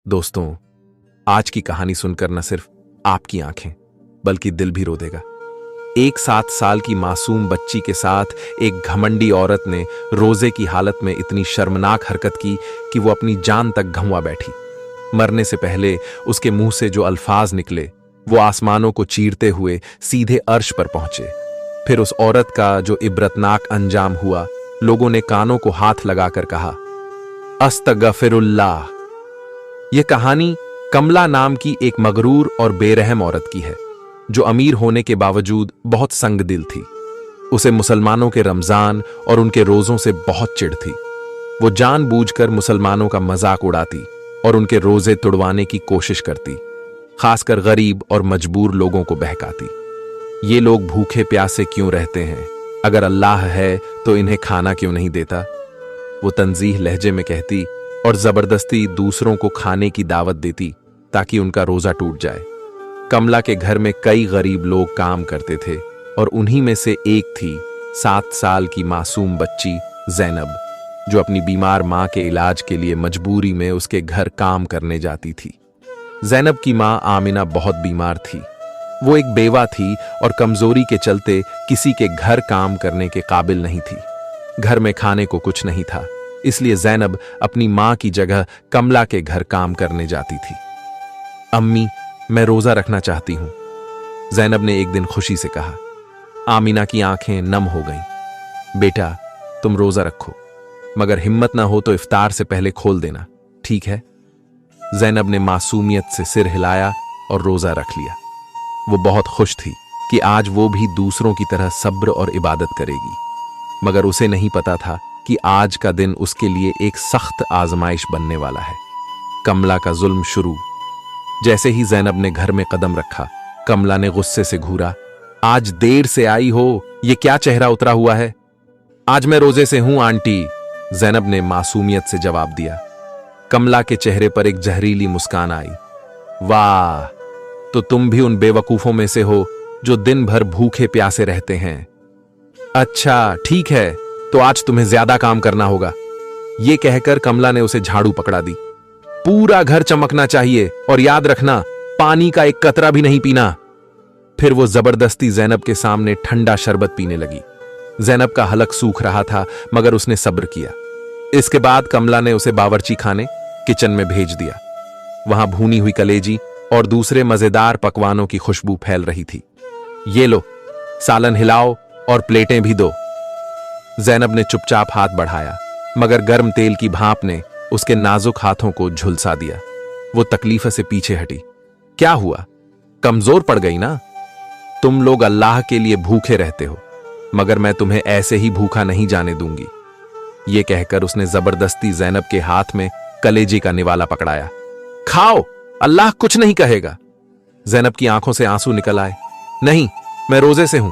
दोस्तों, आज की कहानी सुनकर न सिर्फ आपकी आंखें बल्कि दिल भी रो देगा। एक 7 साल की मासूम बच्ची के साथ एक घमंडी औरत ने रोजे की हालत में इतनी शर्मनाक हरकत की कि वो अपनी जान तक गंवा बैठी। मरने से पहले उसके मुंह से जो अल्फाज निकले वो आसमानों को चीरते हुए सीधे अर्श पर पहुंचे। फिर उस औरत का जो इबरतनाक अंजाम हुआ, लोगों ने कानों को हाथ लगाकर कहा, अस्तगफिरुल्लाह। यह कहानी कमला नाम की एक मगरूर और बेरहम औरत की है, जो अमीर होने के बावजूद बहुत संगदिल थी। उसे मुसलमानों के रमजान और उनके रोजों से बहुत चिढ़ थी। वो जानबूझकर मुसलमानों का मजाक उड़ाती और उनके रोजे तुड़वाने की कोशिश करती, खासकर गरीब और मजबूर लोगों को बहकाती। ये लोग भूखे प्यासे क्यों रहते हैं? अगर अल्लाह है तो इन्हें खाना क्यों नहीं देता? वो तंजीह लहजे में कहती और जबरदस्ती दूसरों को खाने की दावत देती ताकि उनका रोजा टूट जाए। कमला के घर में कई गरीब लोग काम करते थे और उन्हीं में से एक थी 7 साल की मासूम बच्ची ज़ैनब, जो अपनी बीमार मां के इलाज के लिए मजबूरी में उसके घर काम करने जाती थी। ज़ैनब की मां आमिना बहुत बीमार थी। वो एक बेवा थी और कमजोरी के चलते किसी के घर काम करने के काबिल नहीं थी। घर में खाने को कुछ नहीं था, इसलिए ज़ैनब अपनी मां की जगह कमला के घर काम करने जाती थी। अम्मी, मैं रोजा रखना चाहती हूं, ज़ैनब ने एक दिन खुशी से कहा। आमिना की आंखें नम हो गईं। बेटा, तुम रोजा रखो, मगर हिम्मत ना हो तो इफ्तार से पहले खोल देना, ठीक है? ज़ैनब ने मासूमियत से सिर हिलाया और रोजा रख लिया। वो बहुत खुश थी कि आज वो भी दूसरों की तरह सब्र और इबादत करेगी, मगर उसे नहीं पता था कि आज का दिन उसके लिए एक सख्त आजमाइश बनने वाला है। कमला का जुल्म शुरू। जैसे ही ज़ैनब ने घर में कदम रखा, कमला ने गुस्से से घूरा, आज देर से आई हो, ये क्या चेहरा उतरा हुआ है? आज मैं रोजे से हूं आंटी, ज़ैनब ने मासूमियत से जवाब दिया। कमला के चेहरे पर एक जहरीली मुस्कान आई। वाह, तो तुम भी उन बेवकूफों में से हो जो दिन भर भूखे प्यासे रहते हैं। अच्छा ठीक है, तो आज तुम्हें ज्यादा काम करना होगा। ये कहकर कमला ने उसे झाड़ू पकड़ा दी। पूरा घर चमकना चाहिए और याद रखना, पानी का एक कतरा भी नहीं पीना। फिर वो जबरदस्ती ज़ैनब के सामने ठंडा शरबत पीने लगी। ज़ैनब का हलक सूख रहा था, मगर उसने सब्र किया। इसके बाद कमला ने उसे बावर्ची खाने किचन में भेज दिया। वहां भूनी हुई कलेजी और दूसरे मजेदार पकवानों की खुशबू फैल रही थी। ये लो, सालन हिलाओ और प्लेटें भी दो। ज़ैनब ने चुपचाप हाथ बढ़ाया, मगर गर्म तेल की भाप ने उसके नाजुक हाथों को झुलसा दिया। वो तकलीफ से पीछे हटी। क्या हुआ? कमजोर पड़ गई ना? तुम लोग अल्लाह के लिए भूखे रहते हो, मगर मैं तुम्हें ऐसे ही भूखा नहीं जाने दूंगी। ये कहकर उसने जबरदस्ती ज़ैनब के हाथ में कलेजी का निवाला पकड़ाया। खाओ, अल्लाह कुछ नहीं कहेगा। ज़ैनब की आंखों से आंसू निकल आए। नहीं, मैं रोजे से हूं।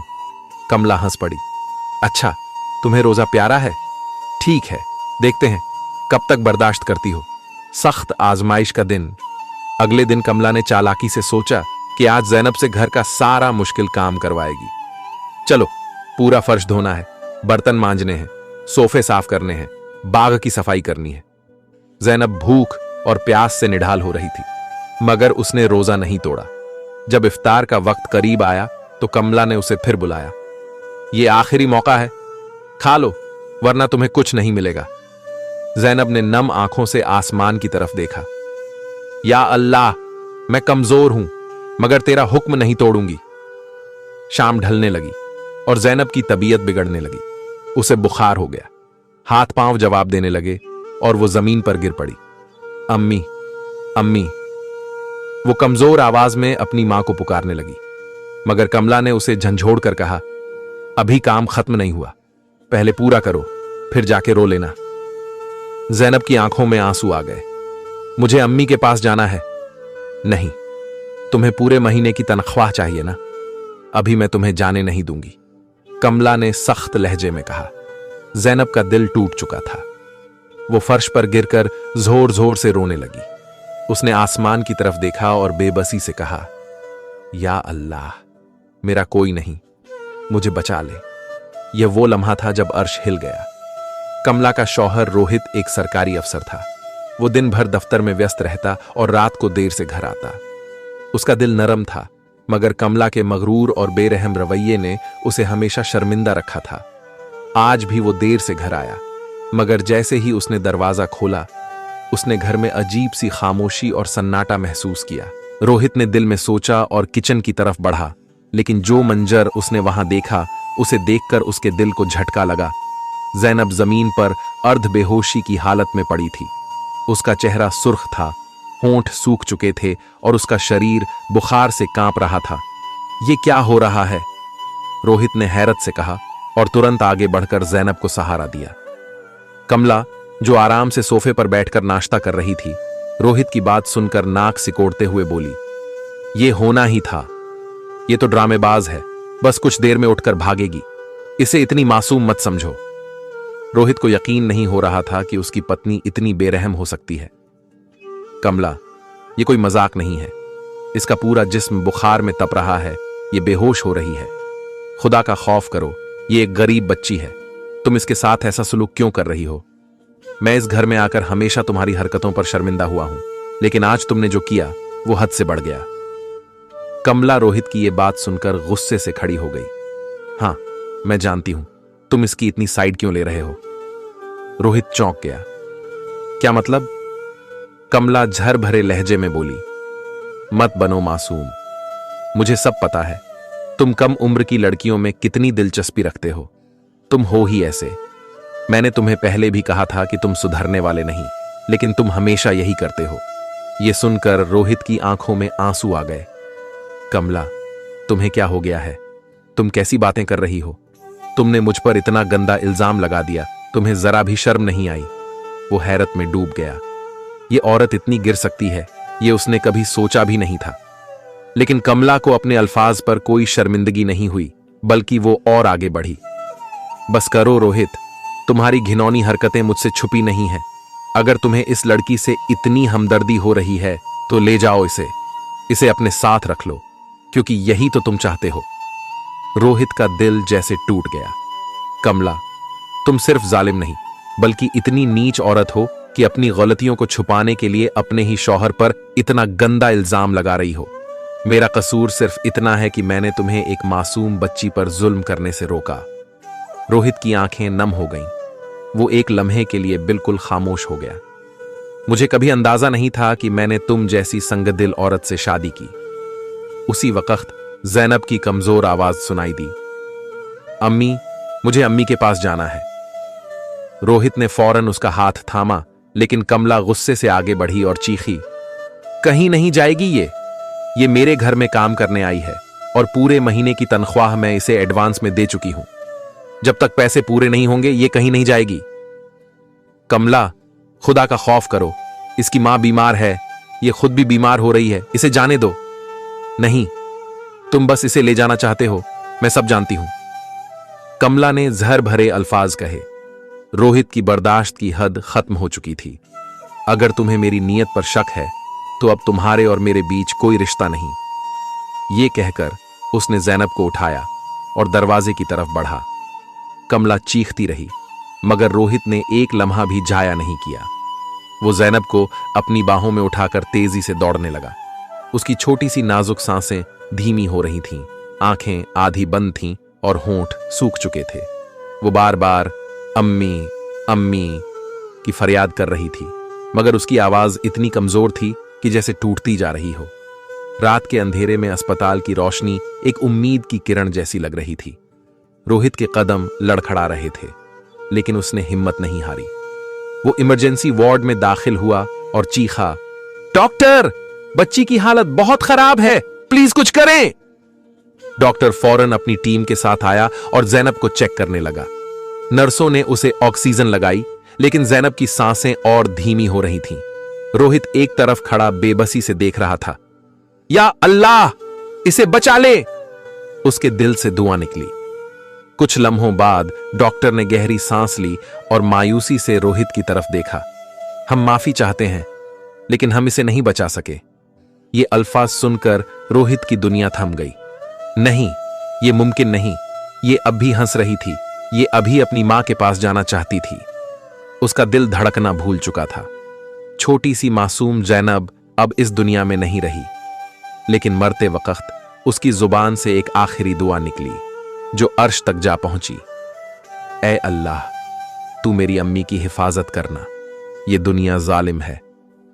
कमला हंस पड़ी। अच्छा, तुम्हें रोजा प्यारा है? ठीक है, देखते हैं कब तक बर्दाश्त करती हो। सख्त आजमाइश का दिन। अगले दिन कमला ने चालाकी से सोचा कि आज ज़ैनब से घर का सारा मुश्किल काम करवाएगी। चलो, पूरा फर्श धोना है, बर्तन मांजने हैं, सोफे साफ करने हैं, बाग की सफाई करनी है। ज़ैनब भूख और प्यास से निढाल हो रही थी, मगर उसने रोजा नहीं तोड़ा। जब इफ्तार का वक्त करीब आया तो कमला ने उसे फिर बुलाया। ये आखिरी मौका है, खा लो, वरना तुम्हें कुछ नहीं मिलेगा। ज़ैनब ने नम आंखों से आसमान की तरफ देखा। या अल्लाह, मैं कमजोर हूं, मगर तेरा हुक्म नहीं तोड़ूंगी। शाम ढलने लगी और ज़ैनब की तबीयत बिगड़ने लगी। उसे बुखार हो गया, हाथ पांव जवाब देने लगे और वो जमीन पर गिर पड़ी। अम्मी, अम्मी, वो कमजोर आवाज में अपनी मां को पुकारने लगी, मगर कमला ने उसे झंझोड़ कर कहा, अभी काम खत्म नहीं हुआ, पहले पूरा करो, फिर जाके रो लेना। ज़ैनब की आंखों में आंसू आ गए। मुझे अम्मी के पास जाना है। नहीं, तुम्हें पूरे महीने की तनख्वाह चाहिए ना, अभी मैं तुम्हें जाने नहीं दूंगी, कमला ने सख्त लहजे में कहा। ज़ैनब का दिल टूट चुका था। वो फर्श पर गिरकर जोर जोर से रोने लगी। उसने आसमान की तरफ देखा और बेबसी से कहा, या अल्लाह, मेरा कोई नहीं, मुझे बचा ले। यह वो लम्हा था जब अर्श हिल गया। कमला का शौहर रोहित एक सरकारी अफसर था। वो दिन भर दफ्तर में व्यस्त रहता और रात को देर से घर आता। उसका दिल नरम था, मगर कमला के मगरूर और बेरहम रवैये ने उसे हमेशा शर्मिंदा रखा था। आज भी वो देर से घर आया, मगर जैसे ही उसने दरवाजा खोला, उसने घर में अजीब सी खामोशी और सन्नाटा महसूस किया। रोहित ने दिल में सोचा और किचन की तरफ बढ़ा, लेकिन जो मंजर उसने वहां देखा, उसे देखकर उसके दिल को झटका लगा। ज़ैनब जमीन पर अर्ध बेहोशी की हालत में पड़ी थी। उसका चेहरा सुर्ख था, होंठ सूख चुके थे और उसका शरीर बुखार से कांप रहा था। ये क्या हो रहा है? रोहित ने हैरत से कहा और तुरंत आगे बढ़कर ज़ैनब को सहारा दिया। कमला, जो आराम से सोफे पर बैठकर नाश्ता कर रही थी, रोहित की बात सुनकर नाक सिकोड़ते हुए बोली, ये होना ही था। ये तो ड्रामेबाज है, बस कुछ देर में उठकर भागेगी। इसे इतनी मासूम मत समझो। रोहित को यकीन नहीं हो रहा था कि उसकी पत्नी इतनी बेरहम हो सकती है। कमला, ये कोई मजाक नहीं है। इसका पूरा जिस्म बुखार में तप रहा है, ये बेहोश हो रही है। खुदा का खौफ करो, ये एक गरीब बच्ची है। तुम इसके साथ ऐसा सुलूक क्यों कर रही हो? मैं इस घर में आकर हमेशा तुम्हारी हरकतों पर शर्मिंदा हुआ हूं, लेकिन आज तुमने जो किया वो हद से बढ़ गया। कमला रोहित की ये बात सुनकर गुस्से से खड़ी हो गई। हां, मैं जानती हूं तुम इसकी इतनी साइड क्यों ले रहे हो। रोहित चौंक गया। क्या मतलब? कमला झर भरे लहजे में बोली, मत बनो मासूम। मुझे सब पता है तुम कम उम्र की लड़कियों में कितनी दिलचस्पी रखते हो। तुम हो ही ऐसे। मैंने तुम्हें पहले भी कहा था कि तुम सुधरने वाले नहीं, लेकिन तुम हमेशा यही करते हो। यह सुनकर रोहित की आंखों में आंसू आ गए। कमला, तुम्हें क्या हो गया है? तुम कैसी बातें कर रही हो? तुमने मुझ पर इतना गंदा इल्जाम लगा दिया, तुम्हें जरा भी शर्म नहीं आई? वो हैरत में डूब गया। ये औरत इतनी गिर सकती है, ये उसने कभी सोचा भी नहीं था। लेकिन कमला को अपने अल्फाज पर कोई शर्मिंदगी नहीं हुई, बल्कि वो और आगे बढ़ी। बस करो रोहित, तुम्हारी घिनौनी हरकतें मुझसे छुपी नहीं हैं। अगर तुम्हें इस लड़की से इतनी हमदर्दी हो रही है तो ले जाओ इसे अपने साथ रख लो, क्योंकि यही तो तुम चाहते हो। रोहित का दिल जैसे टूट गया। कमला, तुम सिर्फ जालिम नहीं, बल्कि इतनी नीच औरत हो कि अपनी गलतियों को छुपाने के लिए अपने ही शौहर पर इतना गंदा इल्जाम लगा रही हो। मेरा कसूर सिर्फ इतना है कि मैंने तुम्हें एक मासूम बच्ची पर जुल्म करने से रोका। रोहित की आंखें नम हो गईं। वो एक लम्हे के लिए बिल्कुल खामोश हो गया। मुझे कभी अंदाजा नहीं था कि मैंने तुम जैसी संगदिल औरत से शादी की। उसी वक्त ज़ैनब की कमजोर आवाज सुनाई दी, अम्मी, मुझे अम्मी के पास जाना है। रोहित ने फौरन उसका हाथ थामा, लेकिन कमला गुस्से से आगे बढ़ी और चीखी, कहीं नहीं जाएगी ये मेरे घर में काम करने आई है और पूरे महीने की तनख्वाह मैं इसे एडवांस में दे चुकी हूं। जब तक पैसे पूरे नहीं होंगे ये कहीं नहीं जाएगी। कमला, खुदा का खौफ करो, इसकी मां बीमार है, ये खुद भी बीमार हो रही है, इसे जाने दो। नहीं, तुम बस इसे ले जाना चाहते हो, मैं सब जानती हूं। कमला ने जहर भरे अल्फाज कहे। रोहित की बर्दाश्त की हद खत्म हो चुकी थी। अगर तुम्हें मेरी नीयत पर शक है तो अब तुम्हारे और मेरे बीच कोई रिश्ता नहीं। ये कहकर उसने ज़ैनब को उठाया और दरवाजे की तरफ बढ़ा। कमला चीखती रही, मगर रोहित ने एक लम्हा भी जाया नहीं किया। वो ज़ैनब को अपनी बाहों में उठाकर तेजी से दौड़ने लगा। उसकी छोटी सी नाजुक सांसें धीमी हो रही थीं, आंखें आधी बंद थीं और होंठ सूख चुके थे। वो बार बार अम्मी अम्मी की फरियाद कर रही थी, मगर उसकी आवाज इतनी कमजोर थी कि जैसे टूटती जा रही हो। रात के अंधेरे में अस्पताल की रोशनी एक उम्मीद की किरण जैसी लग रही थी। रोहित के कदम लड़खड़ा रहे थे, लेकिन उसने हिम्मत नहीं हारी। वो इमरजेंसी वार्ड में दाखिल हुआ और चीखा, डॉक्टर, बच्ची की हालत बहुत खराब है, प्लीज कुछ करें। डॉक्टर फौरन अपनी टीम के साथ आया और ज़ैनब को चेक करने लगा। नर्सों ने उसे ऑक्सीजन लगाई, लेकिन ज़ैनब की सांसें और धीमी हो रही थीं। रोहित एक तरफ खड़ा बेबसी से देख रहा था। या अल्लाह, इसे बचा ले! उसके दिल से दुआ निकली। कुछ लम्हों बाद डॉक्टर ने गहरी सांस ली और मायूसी से रोहित की तरफ देखा। हम माफी चाहते हैं, लेकिन हम इसे नहीं बचा सके। ये अल्फाज सुनकर रोहित की दुनिया थम गई। नहीं, ये मुमकिन नहीं। ये अब भी हंस रही थी, ये अभी अपनी मां के पास जाना चाहती थी। उसका दिल धड़कना भूल चुका था। छोटी सी मासूम जैनब अब इस दुनिया में नहीं रही, लेकिन मरते वक्त उसकी जुबान से एक आखिरी दुआ निकली जो अर्श तक जा पहुंची। ऐ अल्लाह, तू मेरी अम्मी की हिफाजत करना। ये दुनिया जालिम है,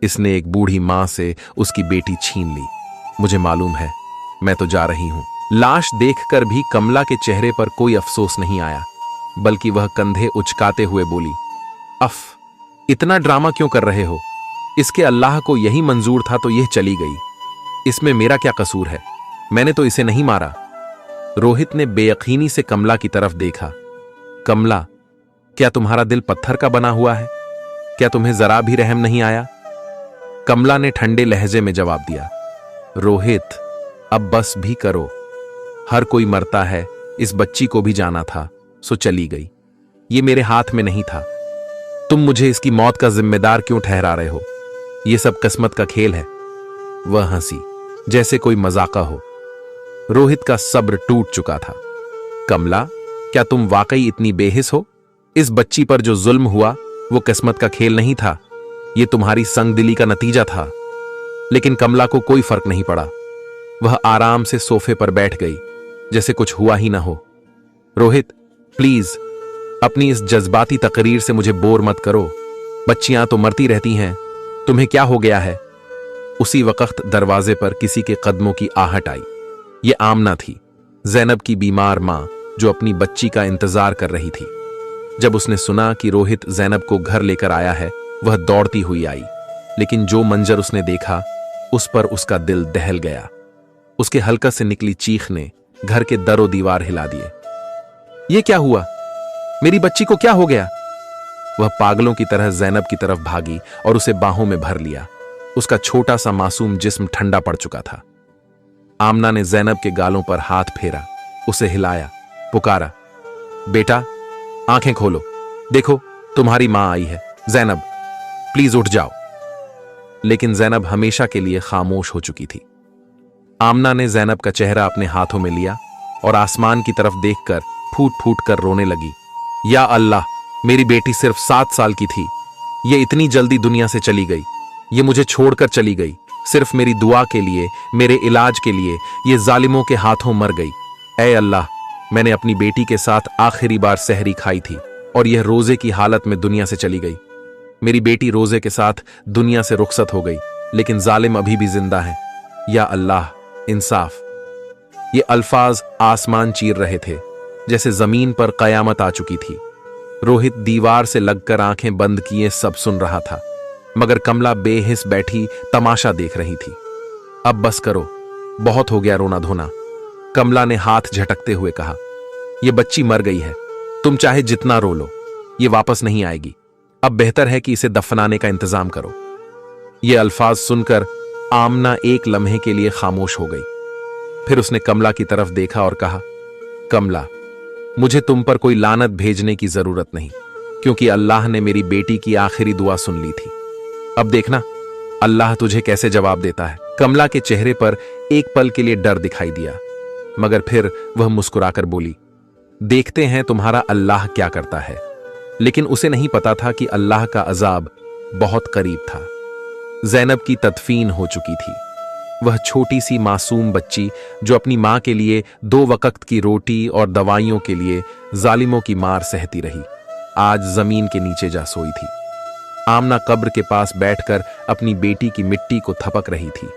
इसने एक बूढ़ी मां से उसकी बेटी छीन ली। मुझे मालूम है, मैं तो जा रही हूं। लाश देखकर भी कमला के चेहरे पर कोई अफसोस नहीं आया, बल्कि वह कंधे उचकाते हुए बोली, अफ, इतना ड्रामा क्यों कर रहे हो? इसके अल्लाह को यही मंजूर था तो यह चली गई। इसमें मेरा क्या कसूर है? मैंने तो इसे नहीं मारा। रोहित ने बेयकीनी से कमला की तरफ देखा। कमला, क्या तुम्हारा दिल पत्थर का बना हुआ है? क्या तुम्हें जरा भी रहम नहीं आया? कमला ने ठंडे लहजे में जवाब दिया, रोहित, अब बस भी करो। हर कोई मरता है, इस बच्ची को भी जाना था, सो चली गई। ये मेरे हाथ में नहीं था। तुम मुझे इसकी मौत का जिम्मेदार क्यों ठहरा रहे हो? ये सब किस्मत का खेल है। वह हंसी जैसे कोई मजाका हो। रोहित का सब्र टूट चुका था। कमला, क्या तुम वाकई इतनी बेहिस हो? इस बच्ची पर जो जुल्म हुआ वो किस्मत का खेल नहीं था, ये तुम्हारी संगदिली का नतीजा था। लेकिन कमला को कोई फर्क नहीं पड़ा। वह आराम से सोफे पर बैठ गई जैसे कुछ हुआ ही ना हो। रोहित, प्लीज अपनी इस जज्बाती तकरीर से मुझे बोर मत करो। बच्चियां तो मरती रहती हैं, तुम्हें क्या हो गया है? उसी वक्त दरवाजे पर किसी के कदमों की आहट आई। ये आमना थी, जैनब की बीमार मां जो अपनी बच्ची का इंतजार कर रही थी। जब उसने सुना कि रोहित जैनब को घर लेकर आया है, वह दौड़ती हुई आई। लेकिन जो मंजर उसने देखा, उस पर उसका दिल दहल गया। उसके हल्का से निकली चीख ने घर के दरो दीवार हिला दिए। ये क्या हुआ? मेरी बच्ची को क्या हो गया? वह पागलों की तरह जैनब की तरफ भागी और उसे बाहों में भर लिया। उसका छोटा सा मासूम जिस्म ठंडा पड़ चुका था। आमना ने जैनब के गालों पर हाथ फेरा, उसे हिलाया, पुकारा, बेटा आंखें खोलो, देखो तुम्हारी मां आई है। जैनब, प्लीज उठ जाओ। लेकिन जैनब हमेशा के लिए खामोश हो चुकी थी। आमना ने जैनब का चेहरा अपने हाथों में लिया और आसमान की तरफ देखकर फूट फूट कर रोने लगी। या अल्लाह, मेरी बेटी सिर्फ 7 साल की थी, ये इतनी जल्दी दुनिया से चली गई। ये मुझे छोड़कर चली गई, सिर्फ मेरी दुआ के लिए, मेरे इलाज के लिए। ये जालिमों के हाथों मर गई। ऐ अल्लाह, मैंने अपनी बेटी के साथ आखिरी बार सहरी खाई थी और यह रोजे की हालत में दुनिया से चली गई। मेरी बेटी रोजे के साथ दुनिया से रुखसत हो गई, लेकिन जालिम अभी भी जिंदा है। या अल्लाह, इंसाफ। ये अल्फाज आसमान चीर रहे थे, जैसे जमीन पर कयामत आ चुकी थी। रोहित दीवार से लगकर आंखें बंद किए सब सुन रहा था, मगर कमला बेहिस बैठी तमाशा देख रही थी। अब बस करो, बहुत हो गया रोना धोना, कमला ने हाथ झटकते हुए कहा। यह बच्ची मर गई है, तुम चाहे जितना रो लो, ये वापस नहीं आएगी। अब बेहतर है कि इसे दफनाने का इंतजाम करो। ये अल्फाज सुनकर आमना एक लम्हे के लिए खामोश हो गई। फिर उसने कमला की तरफ देखा और कहा, कमला, मुझे तुम पर कोई लानत भेजने की जरूरत नहीं, क्योंकि अल्लाह ने मेरी बेटी की आखिरी दुआ सुन ली थी। अब देखना अल्लाह तुझे कैसे जवाब देता है। कमला के चेहरे पर एक पल के लिए डर दिखाई दिया, मगर फिर वह मुस्कुराकर बोली, देखते हैं तुम्हारा अल्लाह क्या करता है। लेकिन उसे नहीं पता था कि अल्लाह का अजाब बहुत करीब था। जैनब की तदफीन हो चुकी थी। वह छोटी सी मासूम बच्ची जो अपनी मां के लिए 2 वक्त की रोटी और दवाइयों के लिए जालिमों की मार सहती रही, आज जमीन के नीचे जा सोई थी। आमना कब्र के पास बैठकर अपनी बेटी की मिट्टी को थपक रही थी,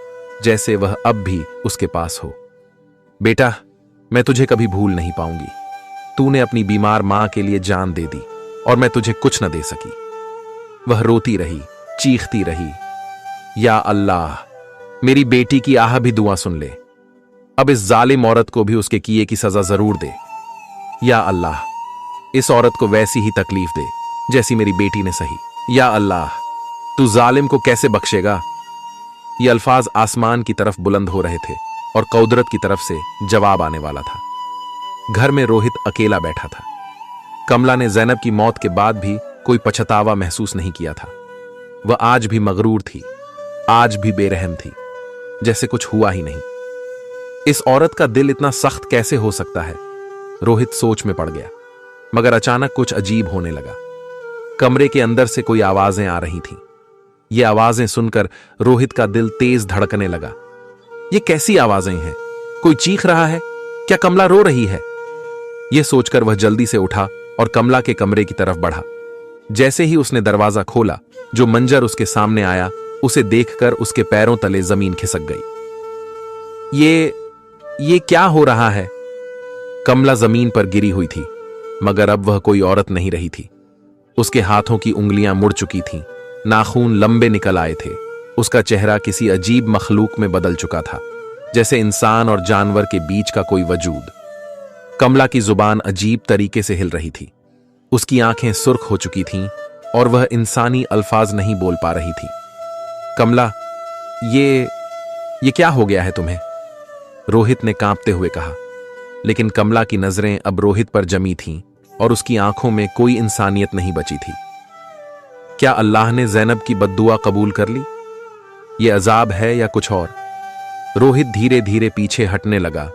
जैसे वह अब भी उसके पास हो। बेटा, मैं तुझे कभी भूल नहीं पाऊंगी। तूने अपनी बीमार मां के लिए जान दे दी और मैं तुझे कुछ न दे सकी। वह रोती रही, चीखती रही, या अल्लाह, मेरी बेटी की आह भी दुआ सुन ले। अब इस जालिम औरत को भी उसके किए की सजा जरूर दे। या अल्लाह, इस औरत को वैसी ही तकलीफ दे जैसी मेरी बेटी ने सही। या अल्लाह, तू जालिम को कैसे बख्शेगा? ये अल्फाज आसमान की तरफ बुलंद हो रहे थे और कुदरत की तरफ से जवाब आने वाला था। घर में रोहित अकेला बैठा था। कमला ने जैनब की मौत के बाद भी कोई पछतावा महसूस नहीं किया था। वह आज भी मगरूर थी, आज भी बेरहम थी, जैसे कुछ हुआ ही नहीं। इस औरत का दिल इतना सख्त कैसे हो सकता है? रोहित सोच में पड़ गया, मगर अचानक कुछ अजीब होने लगा। कमरे के अंदर से कोई आवाजें आ रही थीं। ये आवाजें सुनकर रोहित का दिल तेज धड़कने लगा। ये कैसी आवाजें हैं? कोई चीख रहा है? क्या कमला रो रही है? यह सोचकर वह जल्दी से उठा और कमला के कमरे की तरफ बढ़ा। जैसे ही उसने दरवाजा खोला, जो मंजर उसके सामने आया उसे देखकर उसके पैरों तले जमीन खिसक गई। ये क्या हो रहा है? कमला जमीन पर गिरी हुई थी, मगर अब वह कोई औरत नहीं रही थी। उसके हाथों की उंगलियां मुड़ चुकी थीं, नाखून लंबे निकल आए थे। उसका चेहरा किसी अजीब मखलूक में बदल चुका था, जैसे इंसान और जानवर के बीच का कोई वजूद। कमला की जुबान अजीब तरीके से हिल रही थी, उसकी आंखें सुर्ख हो चुकी थीं और वह इंसानी अल्फाज नहीं बोल पा रही थी। कमला, ये क्या हो गया है तुम्हें? रोहित ने कांपते हुए कहा। लेकिन कमला की नजरें अब रोहित पर जमी थीं और उसकी आंखों में कोई इंसानियत नहीं बची थी। क्या अल्लाह ने ज़ैनब की बद्दुआ कबूल कर ली? ये अजाब है या कुछ और? रोहित धीरे धीरे पीछे हटने लगा,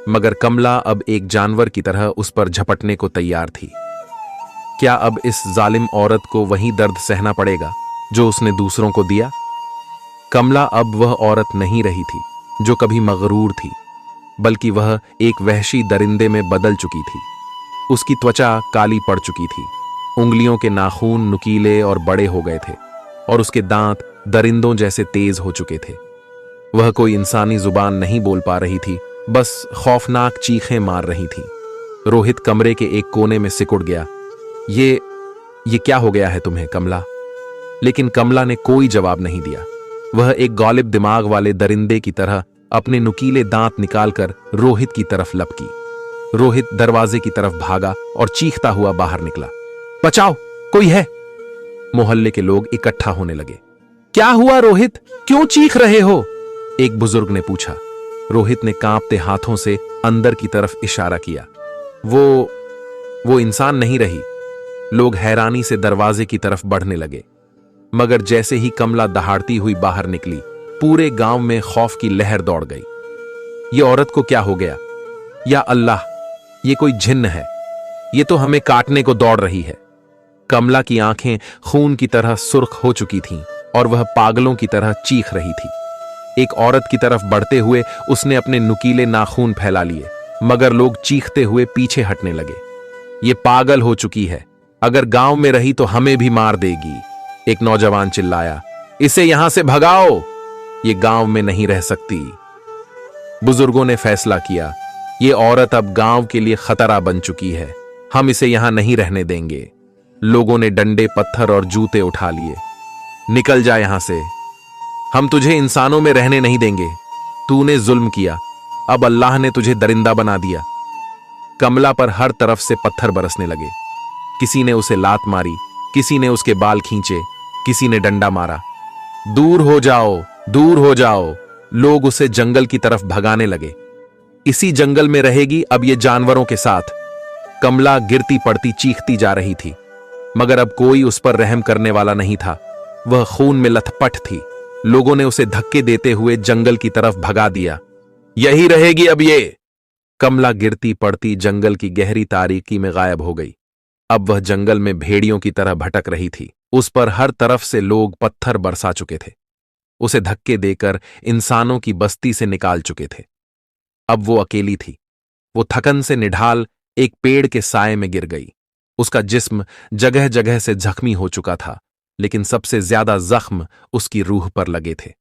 मगर कमला अब एक जानवर की तरह उस पर झपटने को तैयार थी। क्या अब इस जालिम औरत को वही दर्द सहना पड़ेगा जो उसने दूसरों को दिया? कमला अब वह औरत नहीं रही थी जो कभी मगरूर थी, बल्कि वह एक वहशी दरिंदे में बदल चुकी थी। उसकी त्वचा काली पड़ चुकी थी, उंगलियों के नाखून नुकीले और बड़े हो गए थे और उसके दांत दरिंदों जैसे तेज हो चुके थे। वह कोई इंसानी जुबान नहीं बोल पा रही थी, बस खौफनाक चीखें मार रही थी। रोहित कमरे के एक कोने में सिकुड़ गया। ये क्या हो गया है तुम्हें, कमला? लेकिन कमला ने कोई जवाब नहीं दिया। वह एक गौलिब दिमाग वाले दरिंदे की तरह अपने नुकीले दांत निकालकर रोहित की तरफ लपकी। रोहित दरवाजे की तरफ भागा और चीखता हुआ बाहर निकला। बचाओ, कोई है! मोहल्ले के लोग इकट्ठा होने लगे। क्या हुआ रोहित, क्यों चीख रहे हो? एक बुजुर्ग ने पूछा। रोहित ने कांपते हाथों से अंदर की तरफ इशारा किया। वो इंसान नहीं रही। लोग हैरानी से दरवाजे की तरफ बढ़ने लगे, मगर जैसे ही कमला दहाड़ती हुई बाहर निकली, पूरे गांव में खौफ की लहर दौड़ गई। ये औरत को क्या हो गया? या अल्लाह, ये कोई जिन्न है? ये तो हमें काटने को दौड़ रही है। कमला की आंखें खून की तरह सुर्ख हो चुकी थीं और वह पागलों की तरह चीख रही थी। एक औरत की तरफ बढ़ते हुए उसने अपने नुकीले नाखून फैला लिए, मगर लोग चीखते हुए पीछे हटने लगे। ये पागल हो चुकी है, अगर गांव में रही तो हमें भी मार देगी। एक नौजवान चिल्लाया, इसे यहां से भगाओ, ये गांव में नहीं रह सकती। बुजुर्गों ने फैसला किया, ये औरत अब गांव के लिए खतरा बन चुकी है, हम इसे यहां नहीं रहने देंगे। लोगों ने डंडे, पत्थर और जूते उठा लिए। निकल जा यहां से, हम तुझे इंसानों में रहने नहीं देंगे। तूने जुल्म किया, अब अल्लाह ने तुझे दरिंदा बना दिया। कमला पर हर तरफ से पत्थर बरसने लगे। किसी ने उसे लात मारी, किसी ने उसके बाल खींचे, किसी ने डंडा मारा। दूर हो जाओ, दूर हो जाओ। लोग उसे जंगल की तरफ भगाने लगे। इसी जंगल में रहेगी अब ये जानवरों के साथ। कमला गिरती पड़ती चीखती जा रही थी, मगर अब कोई उस पर रहम करने वाला नहीं था। वह खून में लथपथ थी। लोगों ने उसे धक्के देते हुए जंगल की तरफ भगा दिया। यही रहेगी अब ये। कमला गिरती पड़ती जंगल की गहरी तारीकी में गायब हो गई। अब वह जंगल में भेड़ियों की तरह भटक रही थी। उस पर हर तरफ से लोग पत्थर बरसा चुके थे, उसे धक्के देकर इंसानों की बस्ती से निकाल चुके थे। अब वो अकेली थी। वो थकन से निढाल एक पेड़ के साए में गिर गई। उसका जिस्म जगह जगह से जख्मी हो चुका था, लेकिन सबसे ज्यादा जख्म उसकी रूह पर लगे थे।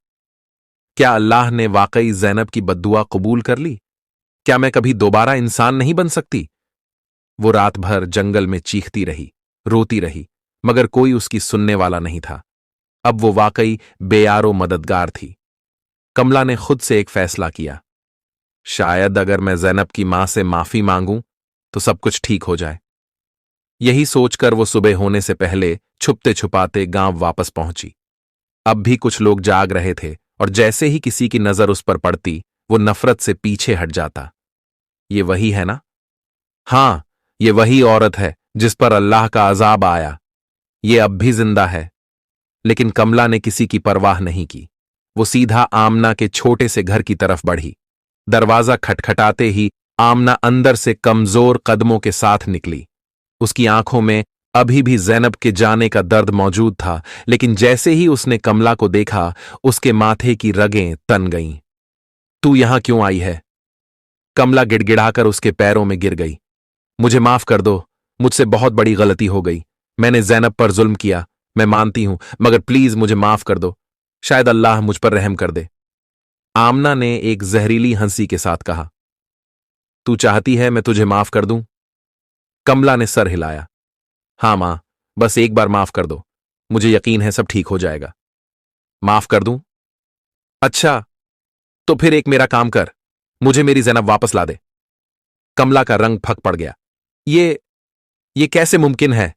क्या अल्लाह ने वाकई ज़ैनब की बद्दुआ कबूल कर ली? क्या मैं कभी दोबारा इंसान नहीं बन सकती? वो रात भर जंगल में चीखती रही, रोती रही, मगर कोई उसकी सुनने वाला नहीं था। अब वो वाकई बेयारो मददगार थी। कमला ने खुद से एक फैसला किया, शायद अगर मैं ज़ैनब की मां से माफी मांगूं तो सब कुछ ठीक हो जाए। यही सोचकर वो सुबह होने से पहले छुपते छुपाते गांव वापस पहुंची। अब भी कुछ लोग जाग रहे थे और जैसे ही किसी की नजर उस पर पड़ती, वो नफरत से पीछे हट जाता। ये वही है ना? हां, ये वही औरत है जिस पर अल्लाह का अजाब आया। ये अब भी जिंदा है। लेकिन कमला ने किसी की परवाह नहीं की। वो सीधा आमना के छोटे से घर की तरफ बढ़ी। दरवाजा खटखटाते ही आमना अंदर से कमजोर कदमों के साथ निकली। उसकी आंखों में अभी भी जैनब के जाने का दर्द मौजूद था, लेकिन जैसे ही उसने कमला को देखा, उसके माथे की रगें तन गईं। तू यहां क्यों आई है? कमला गिड़गिड़ाकर उसके पैरों में गिर गई। मुझे माफ कर दो, मुझसे बहुत बड़ी गलती हो गई। मैंने जैनब पर जुल्म किया, मैं मानती हूं, मगर प्लीज मुझे माफ कर दो। शायद अल्लाह मुझ पर रहम कर दे। आमना ने एक जहरीली हंसी के साथ कहा। तू चाहती है मैं तुझे माफ कर दूं? कमला ने सर हिलाया। हां मां, बस एक बार माफ कर दो, मुझे यकीन है सब ठीक हो जाएगा। माफ कर दूं? अच्छा, तो फिर एक मेरा काम कर, मुझे मेरी जैनब वापस ला दे। कमला का रंग फक पड़ गया। ये कैसे मुमकिन है?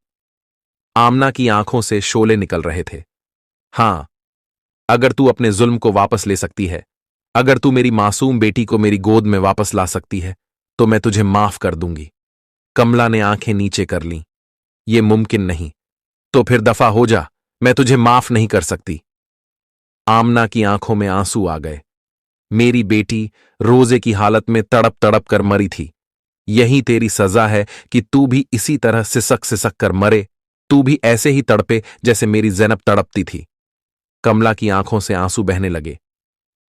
आमना की आंखों से शोले निकल रहे थे। हां, अगर तू अपने जुल्म को वापस ले सकती है, अगर तू मेरी मासूम बेटी को मेरी गोद में वापस ला सकती है, तो मैं तुझे माफ कर दूंगी। कमला ने आंखें नीचे कर लीं। ये मुमकिन नहीं। तो फिर दफा हो जा, मैं तुझे माफ नहीं कर सकती। आमना की आंखों में आंसू आ गए। मेरी बेटी रोजे की हालत में तड़प तड़प कर मरी थी। यही तेरी सजा है कि तू भी इसी तरह सिसक सिसक कर मरे, तू भी ऐसे ही तड़पे जैसे मेरी जैनब तड़पती थी। कमला की आंखों से आंसू बहने लगे।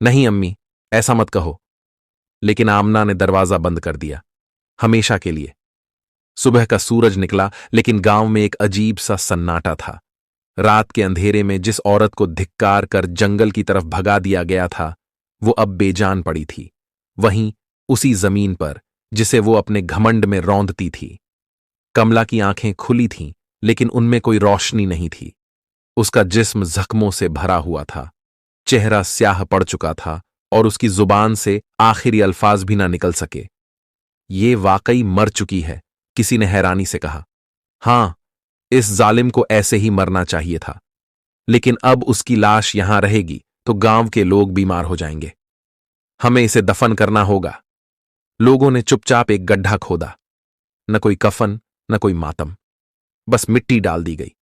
नहीं अम्मी, ऐसा मत कहो। लेकिन आमना ने दरवाजा बंद कर दिया, हमेशा के लिए। सुबह का सूरज निकला, लेकिन गांव में एक अजीब सा सन्नाटा था। रात के अंधेरे में जिस औरत को धिक्कार कर जंगल की तरफ भगा दिया गया था, वो अब बेजान पड़ी थी, वहीं उसी जमीन पर जिसे वो अपने घमंड में रौंदती थी। कमला की आंखें खुली थीं, लेकिन उनमें कोई रोशनी नहीं थी। उसका जिस्म जख्मों से भरा हुआ था, चेहरा स्याह पड़ चुका था और उसकी जुबान से आखिरी अल्फाज भी ना निकल सके। ये वाकई मर चुकी है, किसी ने हैरानी से कहा। हां, इस जालिम को ऐसे ही मरना चाहिए था, लेकिन अब उसकी लाश यहां रहेगी तो गांव के लोग बीमार हो जाएंगे। हमें इसे दफन करना होगा। लोगों ने चुपचाप एक गड्ढा खोदा। न कोई कफन, न कोई मातम, बस मिट्टी डाल दी गई।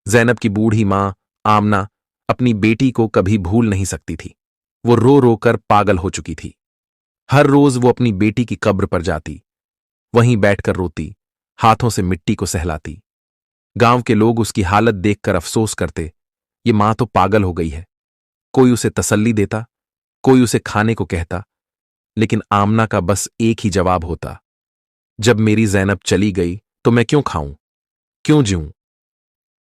जैनब की बूढ़ी मां आमना अपनी बेटी को कभी भूल नहीं सकती थी। वो रो रो कर पागल हो चुकी थी। हर रोज वो अपनी बेटी की कब्र पर जाती, वहीं बैठकर रोती, हाथों से मिट्टी को सहलाती। गांव के लोग उसकी हालत देखकर अफसोस करते, ये मां तो पागल हो गई है। कोई उसे तसल्ली देता, कोई उसे खाने को कहता, लेकिन आमना का बस एक ही जवाब होता, जब मेरी जैनब चली गई तो मैं क्यों खाऊं, क्यों जीऊं?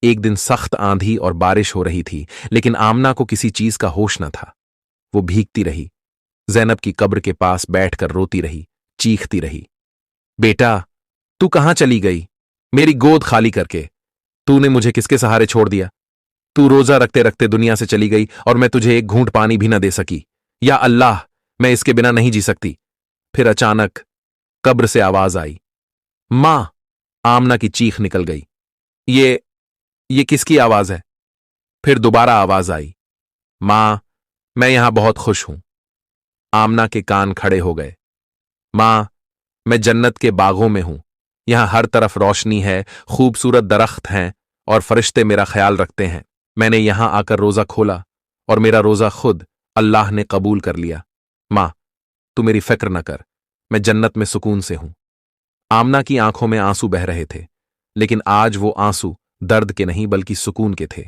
एक दिन सख्त आंधी और बारिश हो रही थी, लेकिन आमना को किसी चीज का होश न था। वो भीगती रही, जैनब की कब्र के पास बैठकर रोती रही, चीखती रही। बेटा, तू कहां चली गई? मेरी गोद खाली करके तूने मुझे किसके सहारे छोड़ दिया? तू रोजा रखते रखते दुनिया से चली गई और मैं तुझे एक घूंट पानी भी न दे सकी। या अल्लाह, मैं इसके बिना नहीं जी सकती। फिर अचानक कब्र से आवाज आई, मां! आमना की चीख निकल गई। ये किसकी आवाज है? फिर दोबारा आवाज आई, मां, मैं यहां बहुत खुश हूं। आमना के कान खड़े हो गए। मां, मैं जन्नत के बागों में हूं। यहां हर तरफ रोशनी है, खूबसूरत दरख्त हैं और फरिश्ते मेरा ख्याल रखते हैं। मैंने यहां आकर रोजा खोला और मेरा रोजा खुद अल्लाह ने कबूल कर लिया। मां, तू मेरी फिक्र न कर, मैं जन्नत में सुकून से हूं। आमना की आंखों में आंसू बह रहे थे, लेकिन आज वो आंसू दर्द के नहीं बल्कि सुकून के थे।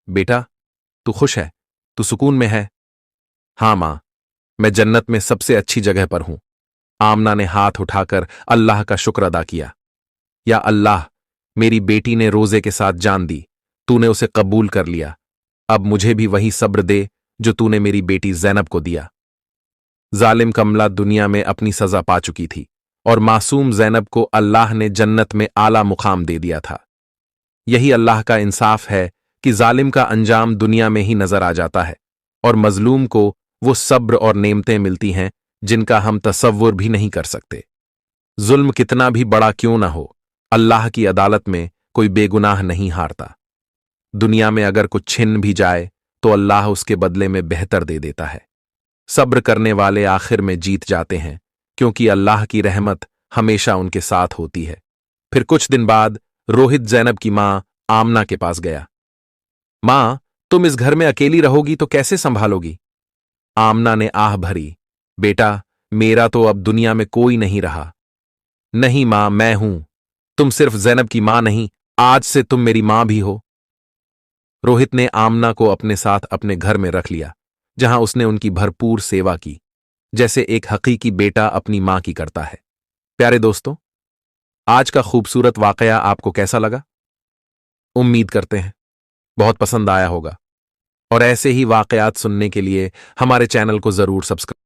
बेटा, तू खुश है? तू सुकून में है? हां मां, मैं जन्नत में सबसे अच्छी जगह पर हूं। आमना ने हाथ उठाकर अल्लाह का शुक्र अदा किया। या अल्लाह, मेरी बेटी ने रोजे के साथ जान दी, तूने उसे कबूल कर लिया। अब मुझे भी वही सब्र दे जो तूने मेरी बेटी जैनब को दिया। जालिम कमला दुनिया में अपनी सजा पा चुकी थी और मासूम जैनब को अल्लाह ने जन्नत में आला मुकाम दे दिया था। यही अल्लाह का इंसाफ है कि जालिम का अंजाम दुनिया में ही नजर आ जाता है और मजलूम को वो सब्र और नेमतें मिलती हैं जिनका हम तसव्वुर भी नहीं कर सकते। जुल्म कितना भी बड़ा क्यों ना हो, अल्लाह की अदालत में कोई बेगुनाह नहीं हारता। दुनिया में अगर कुछ छिन भी जाए तो अल्लाह उसके बदले में बेहतर दे देता है। सब्र करने वाले आखिर में जीत जाते हैं, क्योंकि अल्लाह की रहमत हमेशा उनके साथ होती है। फिर कुछ दिन बाद रोहित जैनब की मां आमना के पास गया। मां, तुम इस घर में अकेली रहोगी तो कैसे संभालोगी? आमना ने आह भरी। बेटा, मेरा तो अब दुनिया में कोई नहीं रहा। नहीं मां, मैं हूं। तुम सिर्फ जैनब की मां नहीं, आज से तुम मेरी मां भी हो। रोहित ने आमना को अपने साथ अपने घर में रख लिया, जहां उसने उनकी भरपूर सेवा की, जैसे एक हकीकी बेटा अपनी मां की करता है। प्यारे दोस्तों, आज का खूबसूरत वाकया आपको कैसा लगा? उम्मीद करते हैं बहुत पसंद आया होगा। और ऐसे ही वाकयात सुनने के लिए हमारे चैनल को जरूर सब्सक्राइब